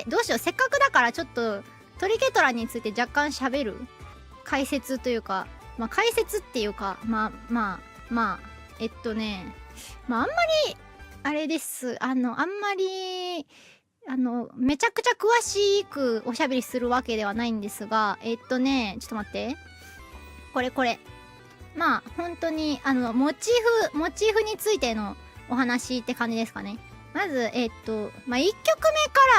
どうしよう。せっかくだからちょっとトリケトラについて若干喋る解説というか、解説っていうか、あんまりあれです。あんまりめちゃくちゃ詳しくおしゃべりするわけではないんですが、ちょっと待って。これ。本当に、モチーフについてのお話って感じですかね。まず、1曲目か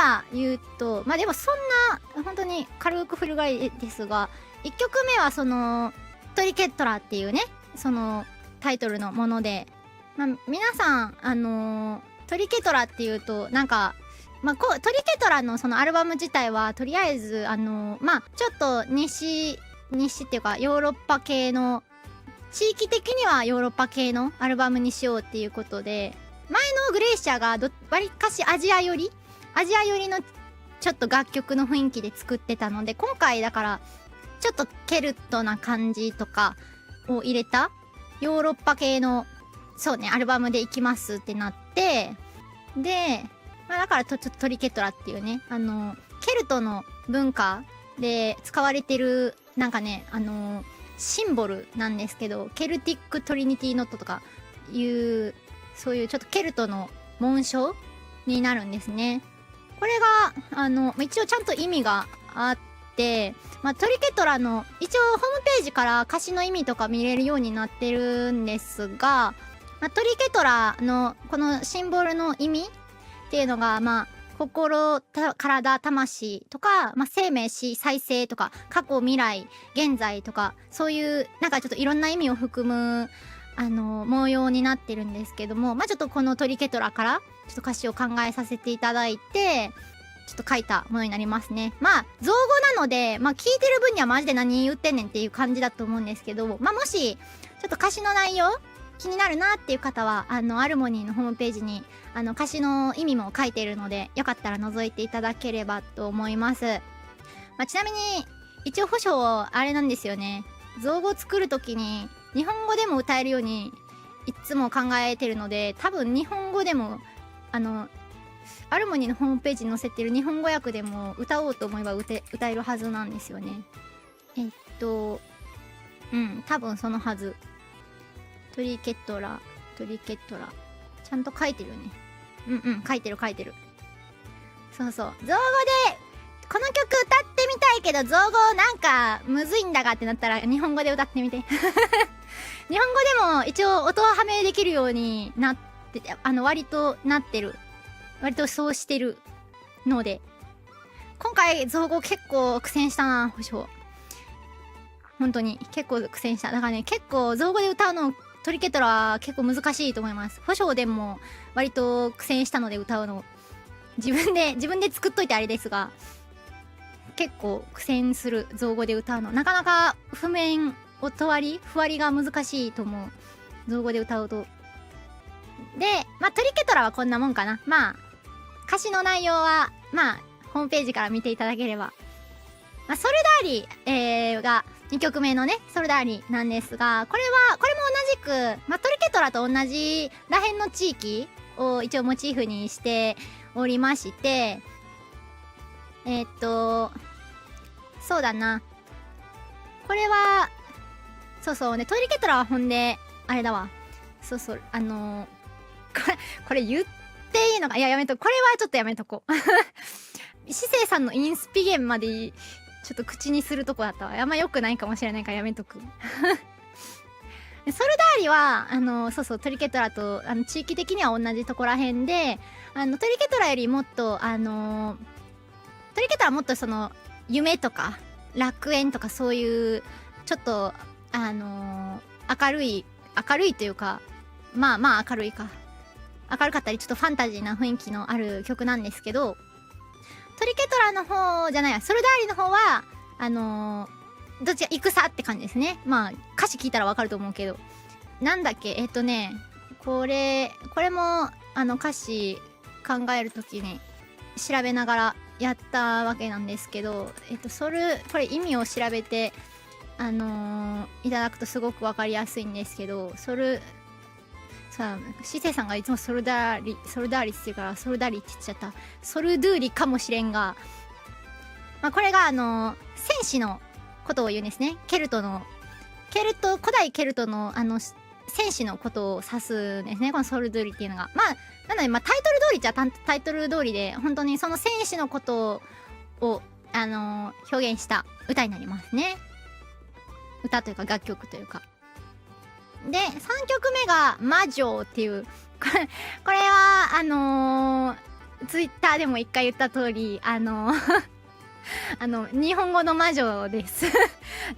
ら言うと、でもそんな、本当に軽く振るぐらいですが、1曲目はトリケットラっていうね、そのタイトルのもので、皆さん、トリケトラっていうと、なんか、トリケトラのそのアルバム自体は、とりあえず、ちょっと西っていうか、ヨーロッパ系の、地域的にはヨーロッパ系のアルバムにしようっていうことで、前のグレイシャーがわりかしアジア寄りのちょっと楽曲の雰囲気で作ってたので、今回だから、ちょっとケルトな感じとかを入れた、ヨーロッパ系の、そうね、アルバムでいきますってなって、で、だからちょっとトリケトラっていうね、ケルトの文化で使われてる、なんかね、シンボルなんですけど、ケルティック・トリニティ・ノットとかいう、そういうちょっとケルトの紋章になるんですね。これが、一応ちゃんと意味があって、トリケトラの、一応ホームページから歌詞の意味とか見れるようになってるんですが、トリケトラのこのシンボルの意味っていうのが、心、体、魂とか、生命、死、再生とか、過去、未来、現在とか、そういう、なんかちょっといろんな意味を含む、模様になってるんですけども、ちょっとこのトリケトラから、ちょっと歌詞を考えさせていただいて、ちょっと書いたものになりますね。造語なので、聞いてる分にはマジで何言ってんねんっていう感じだと思うんですけど、もし、ちょっと歌詞の内容、気になるなっていう方は、アルモニーのホームページに、歌詞の意味も書いているので、よかったら覗いていただければと思います。ちなみに、一応保証、あれなんですよね。造語作るときに、日本語でも歌えるように、いつも考えてるので、多分日本語でも、アルモニーのホームページに載せてる日本語訳でも歌おうと思えば歌えるはずなんですよね。多分そのはず。トリケトラ。ちゃんと書いてるよね。書いてる。そうそう。造語で、この曲歌ってみたいけど、造語なんか、むずいんだがってなったら、日本語で歌ってみて。日本語でも一応音をはめできるようになって、割となってる。割とそうしてるので。今回、造語結構苦戦したな、保証。本当に。結構苦戦した。だからね、結構造語で歌うの、トリケトラは結構難しいと思います。保証でも割と苦戦したので歌うの。自分で作っといてあれですが、結構苦戦する造語で歌うの。なかなか譜面、ふわりが難しいと思う。造語で歌うと。で、トリケトラはこんなもんかな。歌詞の内容は、ホームページから見ていただければ。ソルダーリ、が2曲目のね、ソルダーリなんですが、これも同じく、トリケトラと同じらへんの地域を一応モチーフにしておりまして、そうだな。これは、そうね、トリケトラはほんで、あれだわ。これ言っていいのか、いや、やめとこ。これはちょっとやめとこう。シセイさんのインスピゲンまで、ちょっと口にするとこだったわ。あんま良くないかもしれないからやめとく。ソルダーリは、トリケトラと、地域的には同じとこらへんで、トリケトラよりもっと、トリケトラはもっと夢とか、楽園とかそういう、ちょっと、明るいというか、明るいか。明るかったり、ちょっとファンタジーな雰囲気のある曲なんですけど、トリケトラの方じゃないわ、ソルダーリの方は、どっちが戦って感じですね。歌詞聞いたらわかると思うけど。なんだっけ、これも、歌詞考えるときに調べながらやったわけなんですけど、これ意味を調べて、いただくとすごくわかりやすいんですけど、ソルさあ、シセさんがいつもソルダーリって言うからソルダーリって言っちゃった。ソルドゥーリかもしれんが、まあ、これが戦士のことを言うんですね。古代ケルトの戦士のことを指すんですね、このソルドゥーリっていうのが。まあなので、まあタイトル通りじゃタイトル通りで、本当にその戦士のことを表現した歌になりますね。歌というか楽曲というか。で3曲目が魔女っていう、これはツイッターでも一回言った通り日本語の魔女です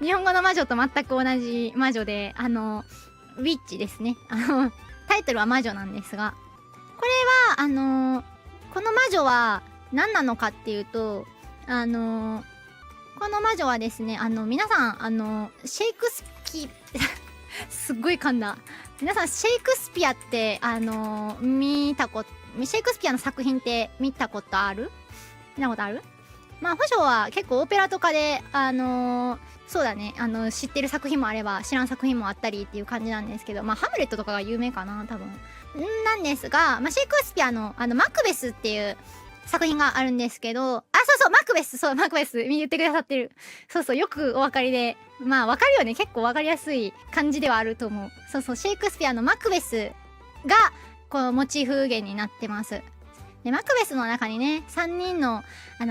日本語の魔女と全く同じ魔女でウィッチですね。タイトルは魔女なんですが、これはこの魔女は何なのかっていうと、この魔女はですね、皆さんシェイクスピすっごい噛んだ。皆さんシェイクスピアってシェイクスピアの作品って見たことある？まあ保証は結構オペラとかでそうだね、知ってる作品もあれば知らん作品もあったりっていう感じなんですけど、まあハムレットとかが有名かな多分なんですが、まあシェイクスピアのマクベスっていう作品があるんですけど、マクベス言ってくださってる。そうよくお分かりで、まあ分かるよね、結構分かりやすい感じではあると思う。シェイクスピアのマクベスがこのモチーフ源になってます。でマクベスの中にね3人の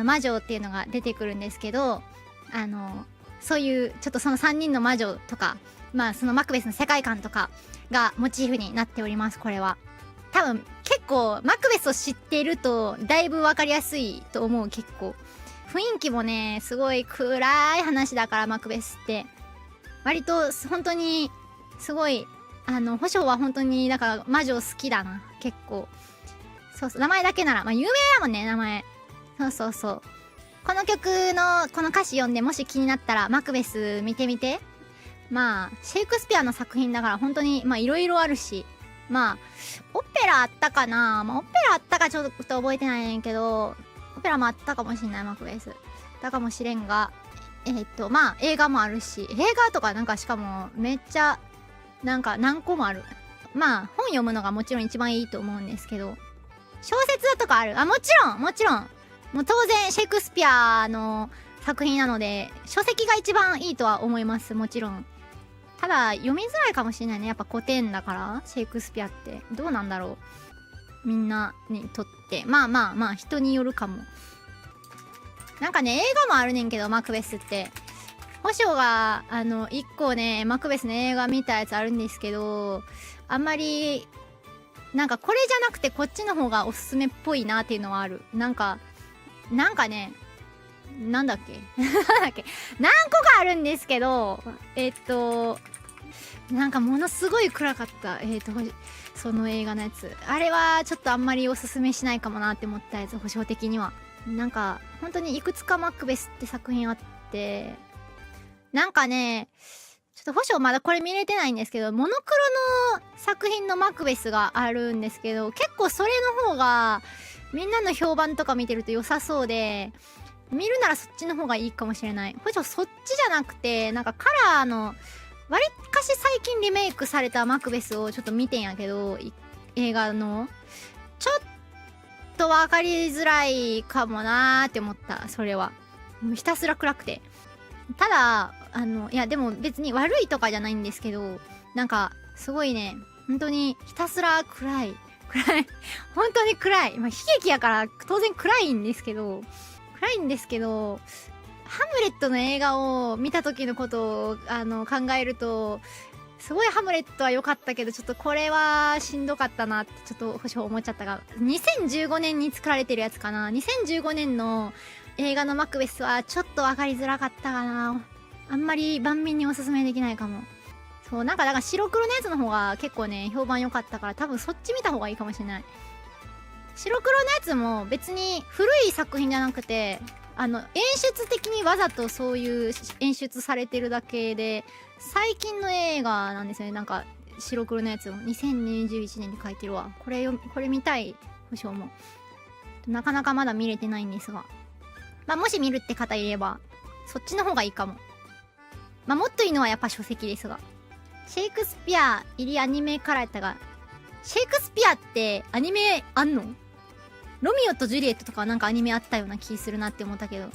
魔女っていうのが出てくるんですけど、そういうちょっとその3人の魔女とか、まあそのマクベスの世界観とかがモチーフになっております。これは多分結構マクベスを知っているとだいぶ分かりやすいと思う。結構雰囲気もねすごい暗い話だから、マクベスって割と本当にすごい保証は本当にだから魔女好きだな結構。名前だけならまあ有名だもんね、名前。この曲のこの歌詞読んでもし気になったらマクベス見てみて。まあシェイクスピアの作品だから本当にまあいろいろあるし、まあオペラあったかな、まあオペラあったかちょっと覚えてないねんけど、オペラもあったかもしんない、マクベスだかもしれんが、まあ映画もあるし、映画とかなんかしかもめっちゃなんか何個もある。まあ本読むのがもちろん一番いいと思うんですけど、小説とかある。もちろんもう当然シェイクスピアの作品なので書籍が一番いいとは思います。もちろん。ただ読みづらいかもしれないね、やっぱ古典だからシェイクスピアってどうなんだろう、みんなにとって。まあ人によるかも。なんかね映画もあるねんけど、マクベスって保証が一個ねマクベスの映画見たやつあるんですけど、あんまりなんかこれじゃなくてこっちの方がおすすめっぽいなっていうのはある。なんかね、なんだっけ何個かあるんですけど、なんかものすごい暗かった。その映画のやつ、あれはちょっとあんまりおすすめしないかもなって思ったやつ、保証的には。なんか本当にいくつかマクベスって作品あって、なんかねちょっと保証まだこれ見れてないんですけど、モノクロの作品のマクベスがあるんですけど、結構それの方がみんなの評判とか見てると良さそうで、見るならそっちの方がいいかもしれない。保証そっちじゃなくて、なんかカラーのわりかし最近リメイクされたマクベスをちょっと見てんやけど、映画のちょっと分かりづらいかもなーって思った。それはもうひたすら暗くて。ただいやでも別に悪いとかじゃないんですけど、なんかすごいね本当にひたすら暗い本当に暗い。まあ悲劇やから当然暗いんですけど、ハムレットの映画を見た時のことを考えると、すごいハムレットは良かったけど、ちょっとこれはしんどかったなってちょっと保証思っちゃったが、2015年に作られてるやつかな。2015年の映画のマクベスはちょっと分かりづらかったかな。あんまり万民におすすめできないかも。そう、なんかだから白黒のやつの方が結構ね評判良かったから、多分そっち見た方がいいかもしれない。白黒のやつも別に古い作品じゃなくて、演出的にわざとそういう演出されてるだけで、最近の映画なんですよね。なんか白黒のやつも2021年に書いてるわ。これ見たい保証もなかなかまだ見れてないんですが、まあもし見るって方いればそっちの方がいいかも。まあもっといいのはやっぱ書籍ですが、シェイクスピア入りアニメからやったがシェイクスピアってアニメあんの？ロミオとジュリエットとかはなんかアニメあったような気するなって思ったけど。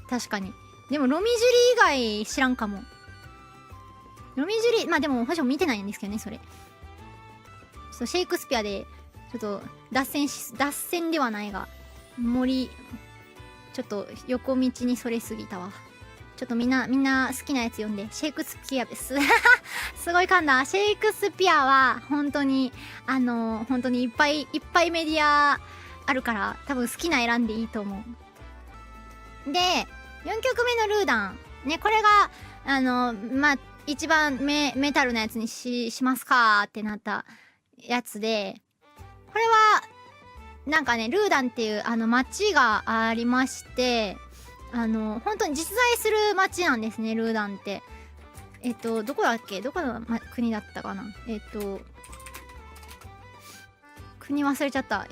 確かに。でもロミジュリ以外知らんかも。ロミジュリ、まあでも私も見てないんですけどね、それ。そう、シェイクスピアで、ちょっと脱線ではないが、ちょっと横道にそれすぎたわ。ちょっとみんな好きなやつ読んで。シェイクスピアです。すごい噛んだ。シェイクスピアは、本当にいっぱいメディアあるから、多分好きな選んでいいと思う。で、4曲目のルーダン。ね、これが、まあ、一番メタルなやつにしますかーってなったやつで、これは、なんかね、ルーダンっていう街がありまして、本当に実在する街なんですね、ルーダンって。どこだっけ？どこの、国だったかな？国忘れちゃった。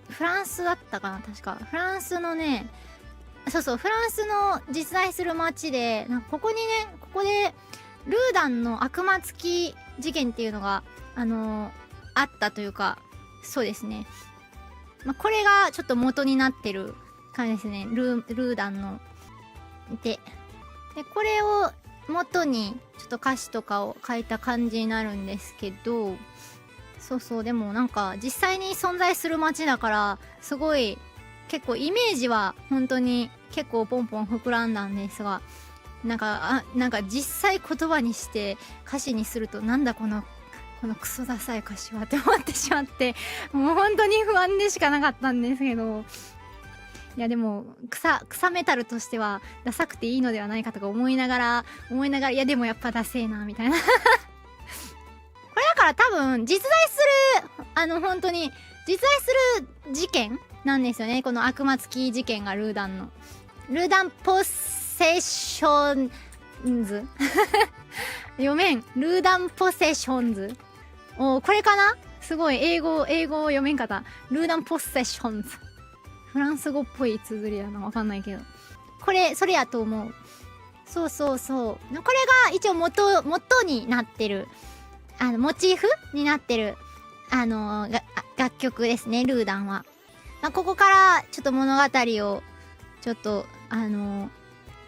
フランスだったかな、確か。フランスのね、そうそう、フランスの実在する街で、なんかここで、ルーダンの悪魔付き事件っていうのが、あったというか、そうですね。まあ、これがちょっと元になってる感じですね。ルーダンの。で、これを元に、ちょっと歌詞とかを書いた感じになるんですけど、そうそう、でもなんか、実際に存在する街だから、すごい、結構イメージは本当に結構ポンポン膨らんだんですが、なんか実際言葉にして歌詞にするとなんだこのクソダサい歌詞はって思ってしまって、もう本当に不安でしかなかったんですけど、いやでも草メタルとしてはダサくていいのではないかとか思いながら、いやでもやっぱダセーなみたいな。これだから多分実在する本当に実在する事件なんですよね。この悪魔付き事件がルーダンポッセッションズ読めん。ルーダンポセッションズ。これかな？すごい英語読めんかった。ルーダンポセッションズ。フランス語っぽい綴りだな。わかんないけど。それやと思う。そうそうそう。これが一応元になってる。モチーフになってる。楽曲ですね、ルーダンは。まあ、ここからちょっと物語をちょっと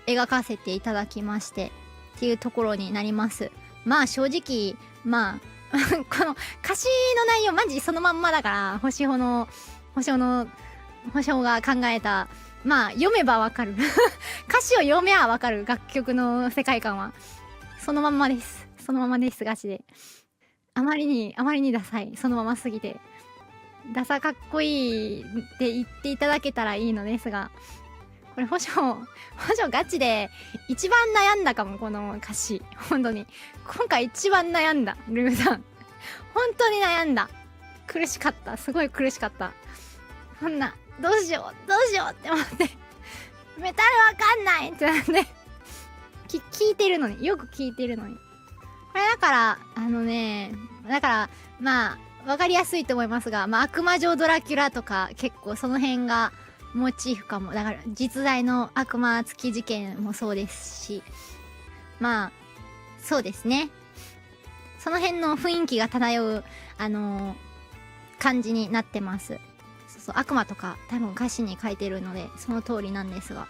描かせていただきましてっていうところになります。まあ正直まあこの歌詞の内容マジそのまんまだから、星穂が考えた、まあ読めばわかる歌詞を読めばわかる楽曲の世界観はそのまんまです。ガチであまりにダサい、そのまますぎてダサかっこいいって言っていただけたらいいのですが、これ保証ガチで一番悩んだかも、この歌詞。本当に今回一番悩んだ。ルーダン本当に悩んだ。苦しかった、すごい苦しかった。こんなどうしようって思ってメタルわかんないってなって聞いてるのに、よく聞いてるのに。これだからだからまあわかりやすいと思いますが、まあ悪魔城ドラキュラとか結構その辺がモチーフかも。だから実在の悪魔付き事件もそうですし、まあそうですね、その辺の雰囲気が漂う感じになってます。そう悪魔とか多分歌詞に書いてるのでその通りなんですが、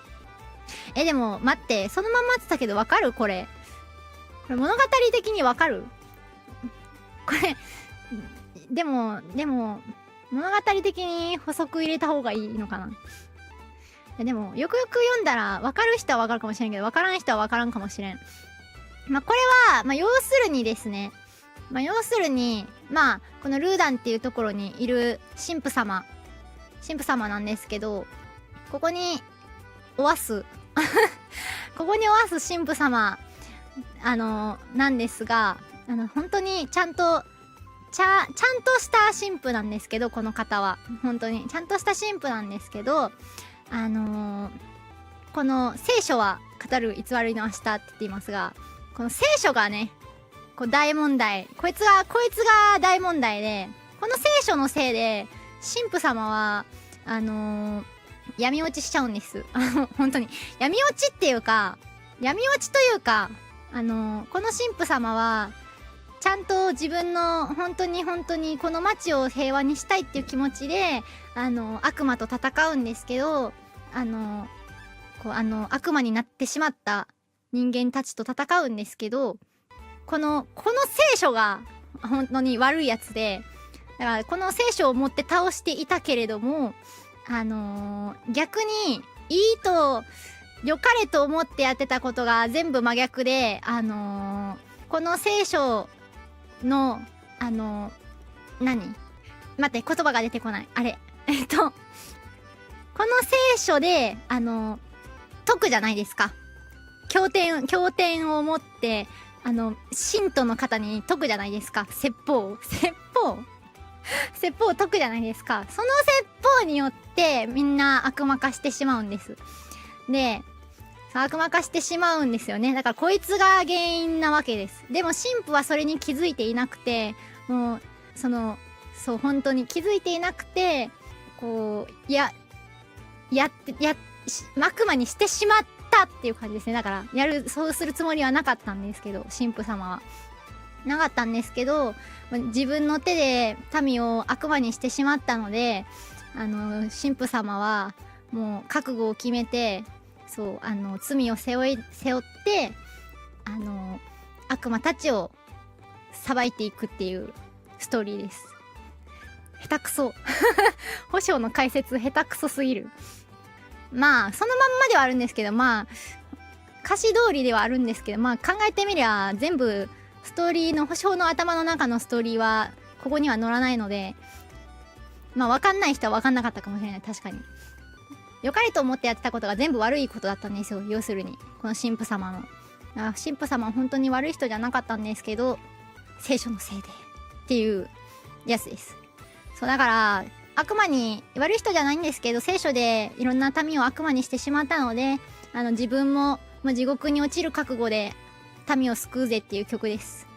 でも待って、そのまんまってたけどわかる？これ物語的にわかる？これでも物語的に補足入れた方がいいのかな。いやでもよくよく読んだら分かる人は分かるかもしれんけど、分からん人は分からんかもしれん。まあこれは要するにですね、このルーダンっていうところにいる神父様なんですけど、ここにおわす神父様なんですが、本当にちゃんとした神父なんですけど、この方は本当にちゃんとした神父なんですけど、この聖書は語る偽りの明日って言っていますが、この聖書がね、大問題、こいつが大問題で、この聖書のせいで神父様は闇落ちしちゃうんです。本当に闇落ちというか、この神父様はちゃんと自分の本当にこの街を平和にしたいっていう気持ちで悪魔と戦うんですけど、悪魔になってしまった人間たちと戦うんですけど、この聖書が本当に悪いやつで、だからこの聖書を持って倒していたけれども、逆にいいと良かれと思ってやってたことが全部真逆で、この聖書の待って、言葉が出てこない。この聖書で解くじゃないですか。経典を持って信徒の方に解くじゃないですか。説法を解くじゃないですか。その説法によってみんな悪魔化してしまうんです。で、悪魔化してしまうんですよね。だからこいつが原因なわけです。でも神父はそれに気づいていなくて、もう本当に気づいていなくて、こう悪魔にしてしまったっていう感じですね。だからそうするつもりはなかったんですけど、神父様はなかったんですけど、自分の手で民を悪魔にしてしまったので、神父様はもう覚悟を決めて、罪を背負って悪魔たちを裁いていくっていうストーリーです。下手くそ保証の解説下手くそすぎる。まあそのまんまではあるんですけど、まあ歌詞通りではあるんですけど、まあ考えてみりゃ全部ストーリーの保証の頭の中のストーリーはここには載らないので、まあ分かんない人は分かんなかったかもしれない。確かに良かれと思ってやってたことが全部悪いことだったんですよ。要するにこの神父様神父様は本当に悪い人じゃなかったんですけど、聖書のせいでっていうやつです。そうだから悪い人じゃないんですけど、聖書でいろんな民を悪魔にしてしまったので、自分も地獄に落ちる覚悟で民を救うぜっていう曲です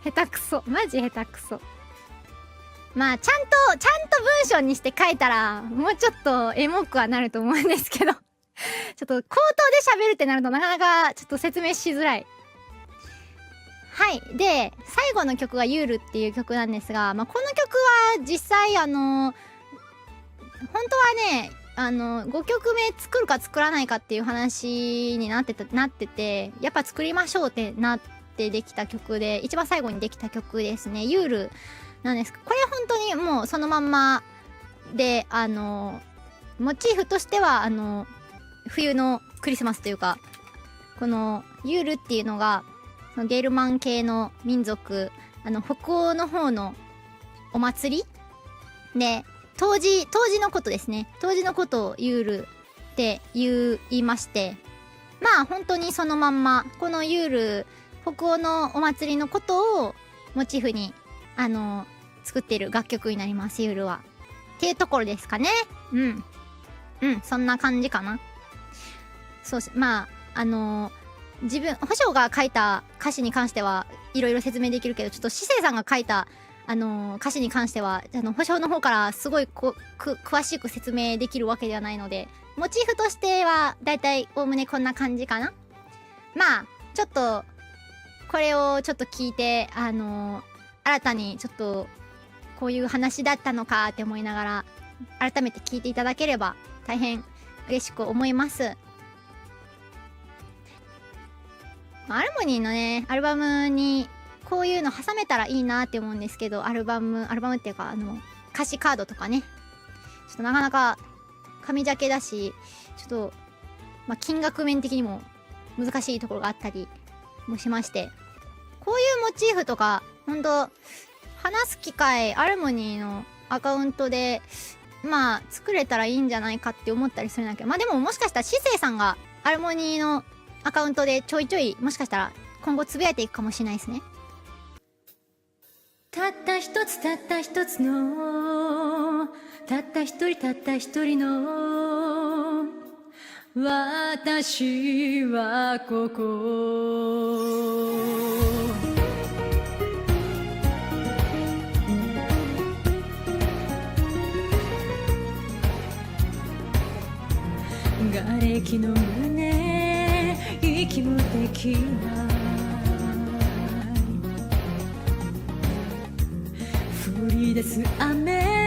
下手くそ、マジ下手くそ。まあちゃんと文章にして書いたらもうちょっとエモくはなると思うんですけどちょっと口頭で喋るってなるとなかなかちょっと説明しづらい。はい。で、最後の曲がユールっていう曲なんですが、まあ、この曲は実際本当はね、5曲目作るか作らないかっていう話になってて、やっぱ作りましょうってなってできた曲で、一番最後にできた曲ですね。ユールなんです。これは本当にもうそのまんまで、モチーフとしては冬のクリスマスというか、このユールっていうのがゲルマン系の民族、北欧の方のお祭りで、当時のことですね。当時のことをユールって言いまして、まあ本当にそのまんまこのユール、北欧のお祭りのことをモチーフに作っている楽曲になります。ユールはっていうところですかね。そんな感じかな。そうし、まあ保証が書いた歌詞に関してはいろいろ説明できるけど、ちょっとシセイさんが書いた歌詞に関しては保証の方からすごい詳しく説明できるわけではないので、モチーフとしてはだいたいおおむねこんな感じかな。まあちょっとこれをちょっと聞いて新たにちょっとこういう話だったのかって思いながら改めて聞いていただければ大変嬉しく思います。アルモニーのね、アルバムにこういうの挟めたらいいなって思うんですけど、アルバムっていうか歌詞カードとかね、ちょっとなかなか紙ジャケだし、ちょっとまあ金額面的にも難しいところがあったりもしまして、こういうモチーフとかほんと話す機会アルモニーのアカウントでまあ作れたらいいんじゃないかって思ったりするんだけど、まあでももしかしたらシセイさんがアルモニーのアカウントでちょいちょいもしかしたら今後つぶやいていくかもしれないですね。たった一つのたった一人の私はここ瓦礫の胸息もできないり出す雨